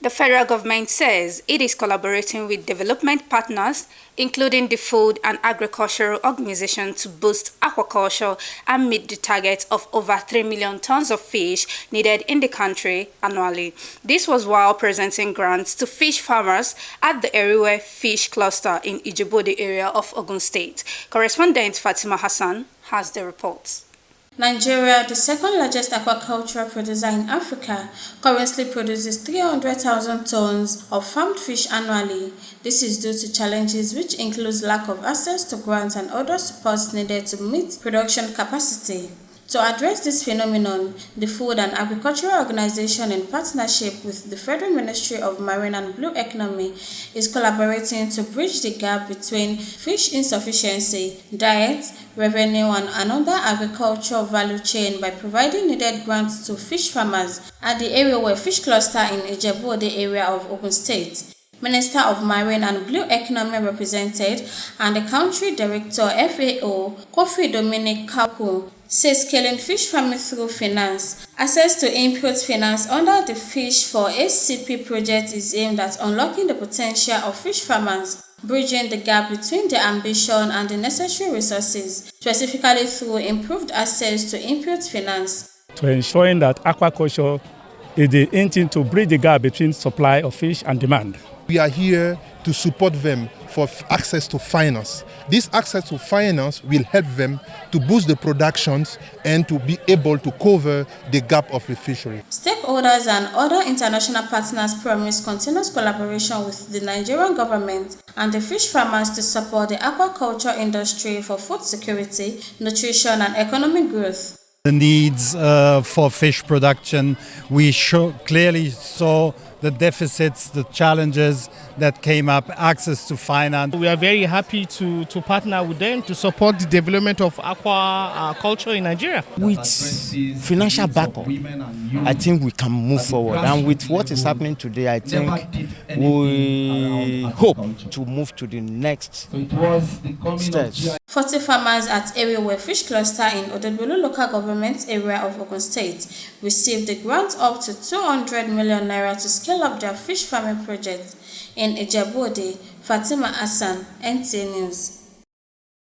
The federal government says it is collaborating with development partners, including the Food and Agricultural Organization, to boost aquaculture and meet the target of over 3 million tons of fish needed in the country annually. This was while presenting grants to fish farmers at the Eriwe Fish Cluster in IJOBA area of Ogun State. Correspondent Fatima Hassan has the reports. Nigeria, the second largest aquaculture producer in Africa, currently produces 300,000 tons of farmed fish annually. This is due to challenges which includes lack of access to grants and other supports needed to meet production capacity. To address this phenomenon, the Food and Agricultural Organization, in partnership with the Federal Ministry of Marine and Blue Economy, is collaborating to bridge the gap between fish insufficiency, diet, revenue, and another agricultural value chain by providing needed grants to fish farmers at the Eriwe Fish Cluster in Ijebu, the area of Ogun State. Minister of Marine and Blue Economy represented and the Country Director FAO, Kofi Dominic Kaku, says scaling fish farming through finance. Access to input finance under the Fish for HCP project is aimed at unlocking the potential of fish farmers, bridging the gap between their ambition and the necessary resources, specifically through improved access to input finance. To ensuring that aquaculture is the engine to bridge the gap between supply of fish and demand. We are here to support them for access to finance. This access to finance will help them to boost the productions and to be able to cover the gap of the fishery. Stakeholders and other international partners promise continuous collaboration with the Nigerian government and the fish farmers to support the aquaculture industry for food security, nutrition, and economic growth. The needs for fish production, we clearly saw the deficits, the challenges that came up, access to finance. We are very happy to partner with them to support the development of aquaculture in Nigeria. With financial backup, I think we can move forward. And with what is happening today, I think we hope to move to the next stage. 40 farmers at Eriwe Fish Cluster in Odebolu local government area of Ogun State received a grant up to 200 million naira to scale up their fish farming project in Ijebu. Fatima Hassan, NTA News.